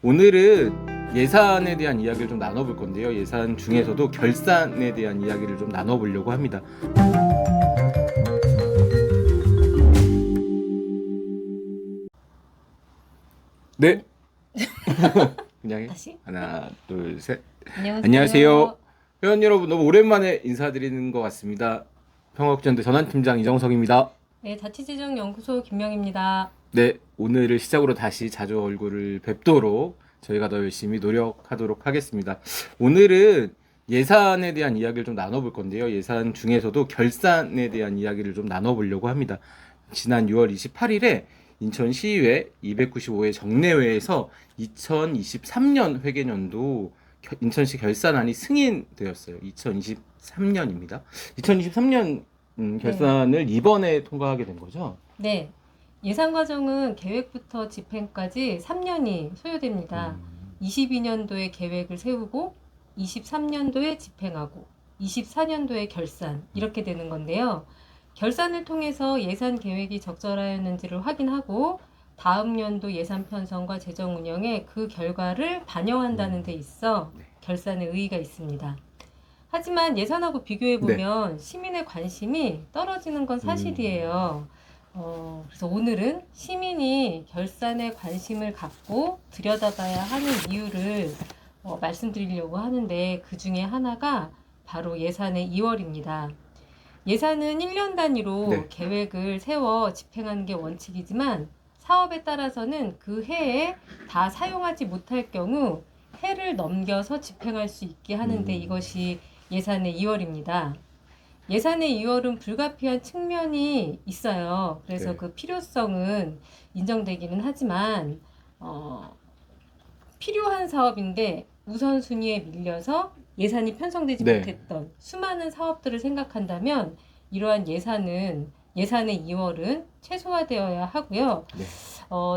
오늘은 예산에 대한 이야기를 좀 나눠볼 건데요. 예산 중에서도 결산에 대한 이야기를 좀 나눠보려고 합니다. 네. 그냥 해. 다시? 하나, 둘, 셋. 안녕하세요. 안녕하세요. 회원 여러분, 너무 오랜만에 인사드리는 것 같습니다. 평화국제연대 전환팀장 이정석입니다. 네, 자치재정연구소 김명입니다. 네, 오늘을 시작으로 다시 자주 얼굴을 뵙도록 저희가 더 열심히 노력하도록 하겠습니다. 오늘은 예산에 대한 이야기를 좀 나눠볼 건데요. 예산 중에서도 결산에 대한 이야기를 좀 나눠보려고 합니다. 지난 6월 28일에 인천시의회 295회 정례회에서 2023년 회계년도 인천시 결산안이 승인되었어요. 2023년입니다. 2023년 결산을 이번에 통과하게 된 거죠? 네, 예산 과정은 계획부터 집행까지 3년이 소요됩니다. 22년도에 계획을 세우고 23년도에 집행하고 24년도에 결산 이렇게 되는 건데요. 결산을 통해서 예산 계획이 적절하였는지를 확인하고 다음 연도 예산 편성과 재정 운영에 그 결과를 반영한다는 데 있어 결산의 의의가 있습니다. 하지만 예산하고 비교해보면 시민의 관심이 떨어지는 건 사실이에요. 그래서 오늘은 시민이 결산에 관심을 갖고 들여다봐야 하는 이유를 말씀드리려고 하는데 그 중에 하나가 바로 예산의 2월입니다. 예산은 1년 단위로 계획을 세워 집행하는 게 원칙이지만 사업에 따라서는 그 해에 다 사용하지 못할 경우 해를 넘겨서 집행할 수 있게 하는데 이것이 예산의 2월입니다. 예산의 2월은 불가피한 측면이 있어요. 그래서 그 필요성은 인정되기는 하지만 필요한 사업인데 우선순위에 밀려서 예산이 편성되지 못했던 수많은 사업들을 생각한다면 이러한 예산의 2월은 최소화되어야 하고요.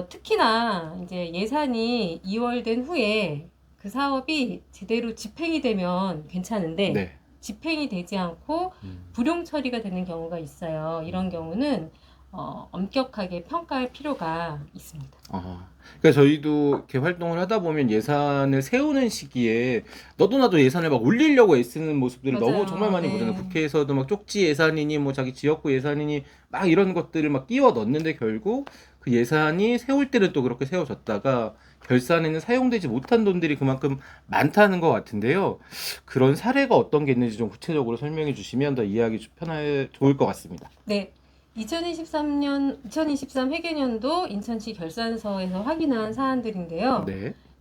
특히나 이제 예산이 2월 된 후에 그 사업이 제대로 집행이 되면 괜찮은데 집행이 되지 않고 불용 처리가 되는 경우가 있어요. 이런 경우는 엄격하게 평가할 필요가 있습니다. 그러니까 저희도 이렇게 활동을 하다 보면 예산을 세우는 시기에 너도 나도 예산을 막 올리려고 애쓰는 모습들을 너무 정말 많이 보잖아요. 국회에서도 막 쪽지 예산이니 뭐 자기 지역구 예산이니 막 이런 것들을 막 끼워 넣는데 결국 그 예산이 세울 때는 또 그렇게 세워졌다가 결산에는 사용되지 못한 돈들이 그만큼 많다는 것 같은데요. 그런 사례가 어떤 게 있는지 좀 구체적으로 설명해 주시면 더 이해하기 좋을 것 같습니다. 네. 2023 회계년도 인천시 결산서에서 확인한 사안들인데요.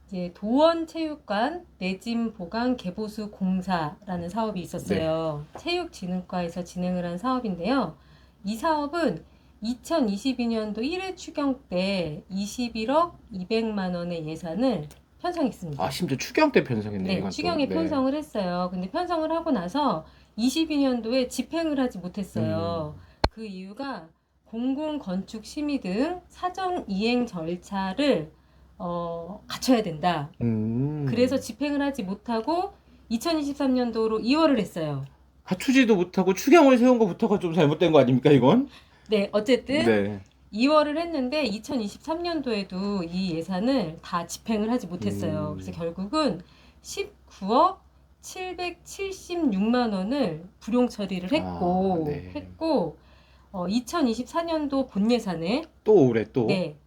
이제 도원체육관 내짐 보강 개보수 공사라는 사업이 있었어요. 체육진흥과에서 진행을 한 사업인데요. 이 사업은 2022년도 1회 추경 때 21억 200만 원의 예산을 편성했습니다. 심지어 추경 때 편성했네요. 네, 추경에 편성을 했어요. 근데 편성을 하고 나서 22년도에 집행을 하지 못했어요. 그 이유가 공공건축 심의 등 사전 이행 절차를 갖춰야 된다. 그래서 집행을 하지 못하고 2023년도로 2월을 했어요. 갖추지도 못하고 추경을 세운 것부터가 좀 잘못된 거 아닙니까, 이건? 네, 어쨌든 2월을 했는데 2023년도에도 이 예산을 다 집행을 하지 못했어요. 그래서 결국은 19억 776만 원을 불용 처리를 했고 2024년도 본 예산에 또 올해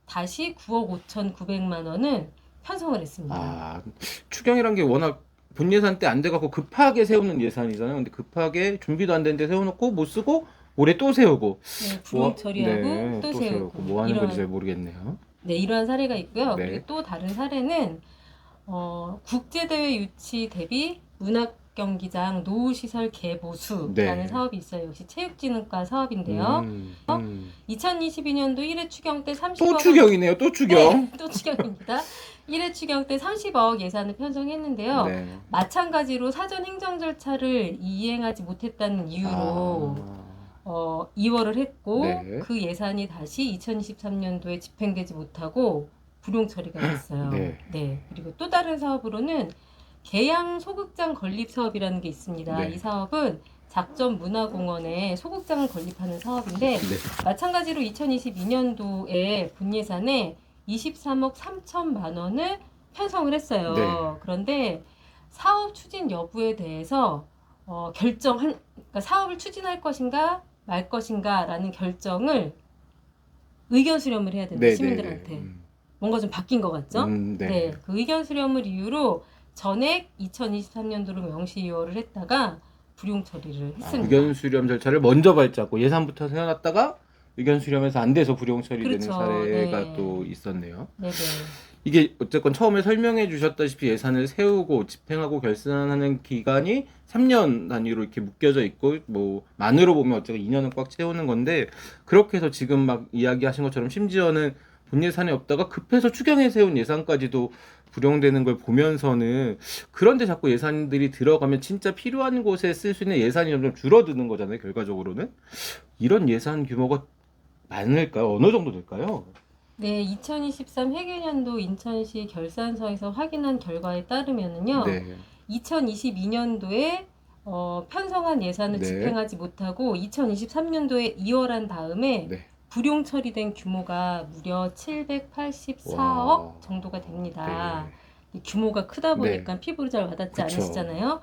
다시 9억 5,900만 원을 편성을 했습니다. 추경이란 게 워낙 본 예산 때 안 돼갖고 급하게 세우는 예산이잖아요. 근데 급하게 준비도 안 됐는데 세워놓고 못 쓰고 올해 또 세우고 불용 처리하고 또 세우고 뭐 하는 건지 잘 모르겠네요. 네, 이러한 사례가 있고요. 그리고 또 다른 사례는 국제대회 유치 대비 문학경기장 노후시설 개보수라는 사업이 있어요. 역시 체육진흥과 사업인데요. 2022년도 1회 추경 때 30억 또 추경이네요. 또 추경. 네, 또 추경입니다. 1회 추경 때 30억 예산을 편성했는데요. 마찬가지로 사전 행정 절차를 이행하지 못했다는 이유로 2월을 했고 그 예산이 다시 2023년도에 집행되지 못하고 불용 처리가 됐어요. 그리고 또 다른 사업으로는 계양 소극장 건립 사업이라는 게 있습니다. 이 사업은 작전 문화공원에 소극장을 건립하는 사업인데 마찬가지로 2022년도에 본 예산에 23억 3천만 원을 편성을 했어요. 네. 그런데 사업 추진 여부에 대해서 그러니까 사업을 추진할 것인가 말 것인가라는 결정을 의견 수렴을 해야 된다, 네, 시민들한테. 네. 뭔가 좀 바뀐 것 같죠? 네. 네, 그 의견 수렴을 이유로 전액 2023년도로 명시효를 했다가 불용 처리를 했습니다. 의견 수렴 절차를 먼저 밟자고 예산부터 세워놨다가 의견 수렴해서 안 돼서 불용 처리되는 그렇죠. 사례가 네. 또 있었네요. 네네. 이게 어쨌건 처음에 설명해 주셨다시피 예산을 세우고 집행하고 결산하는 기간이 3년 단위로 이렇게 묶여져 있고 뭐 만으로 보면 어쨌든 2년은 꽉 채우는 건데 그렇게 해서 지금 막 이야기하신 것처럼 심지어는 본 예산이 없다가 급해서 추경해 세운 예산까지도 불용되는 걸 보면서는 그런데 자꾸 예산들이 들어가면 진짜 필요한 곳에 쓸 수 있는 예산이 점점 줄어드는 거잖아요. 결과적으로는 이런 예산 규모가 많을까요? 어느 정도 될까요? 네, 2023 회계년도 인천시 결산서에서 확인한 결과에 따르면은요, 네. 2022년도에 편성한 예산을 네. 집행하지 못하고 2023년도에 이월한 다음에 네. 불용 처리된 규모가 무려 784억 와. 정도가 됩니다. 네. 규모가 크다 보니까 피부로 잘 와닿지 그쵸. 않으시잖아요.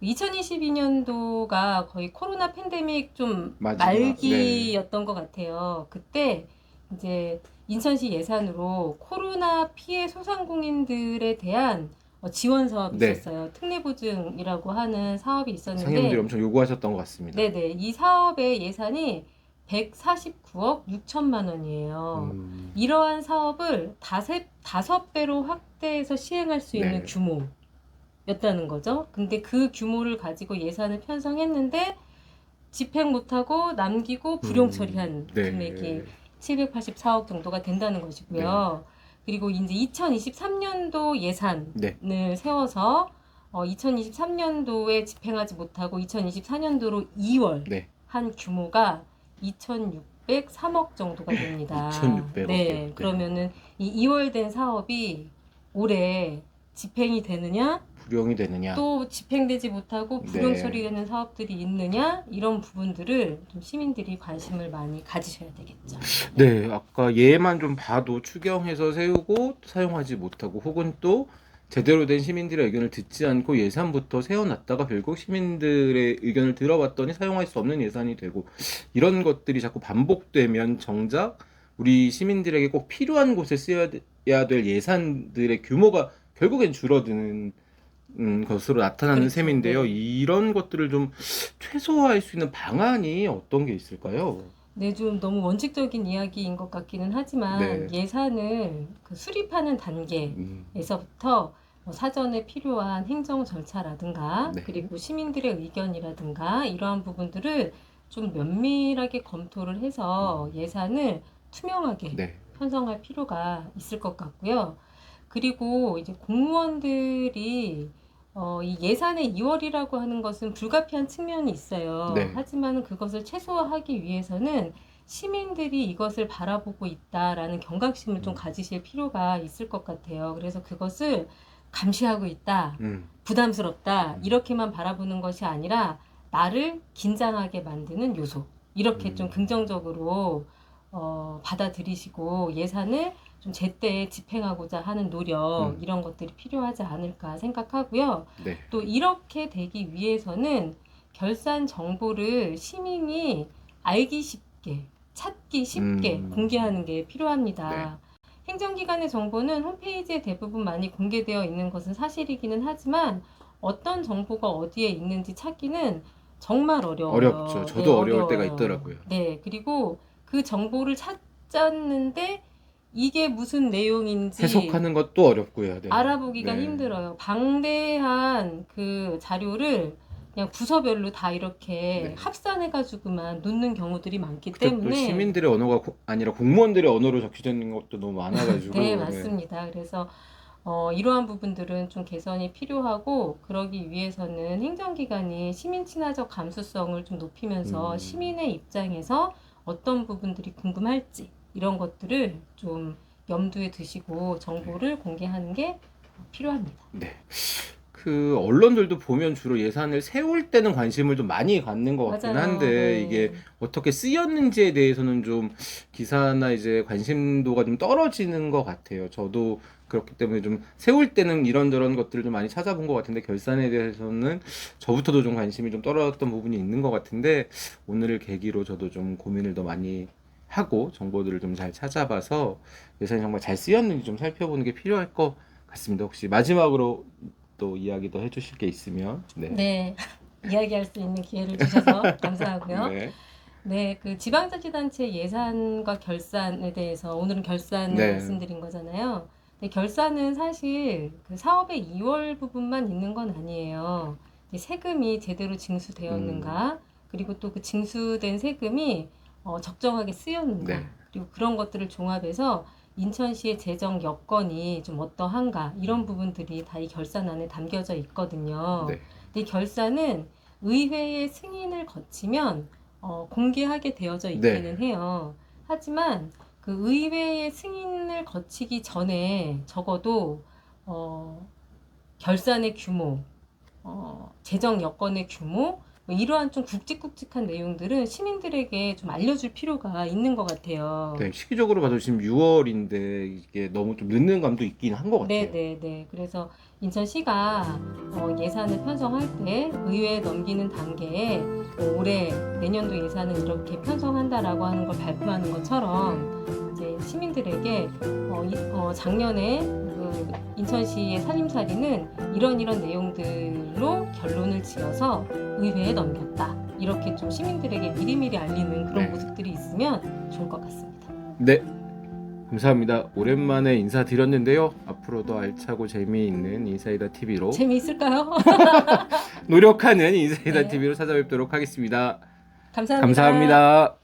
2022년도가 거의 코로나 팬데믹 좀 마지막, 말기였던 것 같아요. 그때 이제 인천시 예산으로 코로나 피해 소상공인들에 대한 지원 사업이 네. 있었어요. 특례보증이라고 하는 사업이 있었는데, 상인분들이 엄청 요구하셨던 것 같습니다. 네네, 이 사업의 예산이 149억 6천만 원이에요. 이러한 사업을 다섯 배로 확대해서 시행할 수 있는 네. 규모였다는 거죠. 근데 그 규모를 가지고 예산을 편성했는데 집행 못하고 남기고 불용 처리한 네. 금액이 784억 정도가 된다는 것이고요. 그리고 이제 2023년도 예산을 네. 세워서 2023년도에 집행하지 못하고 2024년도로 2월 네. 한 규모가 2,603억 정도가 됩니다. 2,600억. 네, 그러면은 이 2월 된 사업이 올해 집행이 되느냐, 불용이 되느냐. 또 집행되지 못하고 불용 네. 처리되는 사업들이 있느냐, 이런 부분들을 좀 시민들이 관심을 많이 가지셔야 되겠죠. 네, 아까 예만 좀 봐도 추경해서 세우고 사용하지 못하고 혹은 또 제대로 된 시민들의 의견을 듣지 않고 예산부터 세워놨다가 결국 시민들의 의견을 들어봤더니 사용할 수 없는 예산이 되고 이런 것들이 자꾸 반복되면 정작 우리 시민들에게 꼭 필요한 곳에 쓰여야 될 예산들의 규모가 결국엔 줄어드는 것으로 나타나는 그렇죠. 셈인데요. 네. 이런 것들을 좀 최소화할 수 있는 방안이 어떤 게 있을까요? 네, 좀 너무 원칙적인 이야기인 것 같기는 하지만 네. 예산을 그 수립하는 단계에서부터 사전에 필요한 행정 절차라든가 네. 그리고 시민들의 의견이라든가 이러한 부분들을 좀 면밀하게 검토를 해서 예산을 투명하게 네. 편성할 필요가 있을 것 같고요. 그리고 이제 공무원들이 이 예산의 2월이라고 하는 것은 불가피한 측면이 있어요. 네. 하지만 그것을 최소화하기 위해서는 시민들이 이것을 바라보고 있다라는 경각심을 좀 가지실 필요가 있을 것 같아요. 그래서 그것을 감시하고 있다, 부담스럽다, 이렇게만 바라보는 것이 아니라 나를 긴장하게 만드는 요소. 이렇게 좀 긍정적으로 받아들이시고 예산을 좀 제때 집행하고자 하는 노력 이런 것들이 필요하지 않을까 생각하고요. 네. 또 이렇게 되기 위해서는 결산 정보를 시민이 알기 쉽게, 찾기 쉽게 공개하는 게 필요합니다. 행정기관의 정보는 홈페이지에 대부분 많이 공개되어 있는 것은 사실이기는 하지만 어떤 정보가 어디에 있는지 찾기는 정말 어려워요. 어렵죠. 저도 네, 어려울 때가 어려워요. 있더라고요. 네, 그리고 그 정보를 찾았는데 이게 무슨 내용인지 해석하는 것도 어렵고요. 네. 알아보기가 네. 힘들어요. 방대한 그 자료를 그냥 부서별로 다 이렇게 네. 합산해가지고만 놓는 경우들이 많기 그때 또 때문에 시민들의 언어가 아니라 공무원들의 언어로 적혀져 있는 것도 너무 많아가지고. 네, 맞습니다. 그래서 이러한 부분들은 좀 개선이 필요하고 그러기 위해서는 행정기관이 시민 친화적 감수성을 좀 높이면서 시민의 입장에서 어떤 부분들이 궁금할지 이런 것들을 좀 염두에 두시고 정보를 공개하는 게 필요합니다. 네. 그 언론들도 보면 주로 예산을 세울 때는 관심을 좀 많이 갖는 것 같긴 맞아요. 한데 네. 이게 어떻게 쓰였는지에 대해서는 좀 기사나 이제 관심도가 좀 떨어지는 것 같아요. 저도 그렇기 때문에 좀 세울 때는 이런저런 것들을 좀 많이 찾아본 것 같은데 결산에 대해서는 저부터도 좀 관심이 좀 떨어졌던 부분이 있는 것 같은데 오늘을 계기로 저도 좀 고민을 더 많이 하고 정보들을 좀 잘 찾아봐서 예산이 정말 잘 쓰였는지 좀 살펴보는 게 필요할 것 같습니다. 혹시 마지막으로 또 이야기 더 해주실 게 있으면 네. 이야기할 수 있는 기회를 주셔서 감사하고요. 네. 네, 그 지방자치단체 예산과 결산에 대해서 오늘은 결산을 네. 말씀드린 거잖아요. 근데 결산은 사실 그 사업의 이월 부분만 있는 건 아니에요. 이 세금이 제대로 징수되었는가, 그리고 또 그 징수된 세금이 적정하게 쓰였는가, 네. 그리고 그런 것들을 종합해서 인천시의 재정 여건이 좀 어떠한가, 이런 부분들이 다 이 결산안에 담겨져 있거든요. 네. 근데 이 결산은 의회의 승인을 거치면 공개하게 되어져 있기는 해요. 하지만 그 의회의 승인을 거치기 전에 적어도 결산의 규모, 재정 여건의 규모, 뭐 이러한 좀 굵직굵직한 내용들은 시민들에게 좀 알려줄 필요가 있는 것 같아요. 네, 시기적으로 봐도 지금 6월인데 이게 너무 좀 늦는 감도 있긴 한 것 같아요. 네. 그래서 인천시가 예산을 편성할 때 의회에 넘기는 단계에 올해 내년도 예산은 이렇게 편성한다라고 하는 걸 발표하는 것처럼 이제 시민들에게 작년에 그 인천시의 살림살이는 이런 내용들로 결론을 지어서 의회에 넘겼다. 이렇게 좀 시민들에게 미리미리 알리는 그런 네. 모습들이 있으면 좋을 것 같습니다. 네, 감사합니다. 오랜만에 인사드렸는데요. 앞으로도 알차고 재미있는 인사이다 TV로 재미있을까요? 노력하는 인사이다 네. TV로 찾아뵙도록 하겠습니다. 감사합니다. 감사합니다.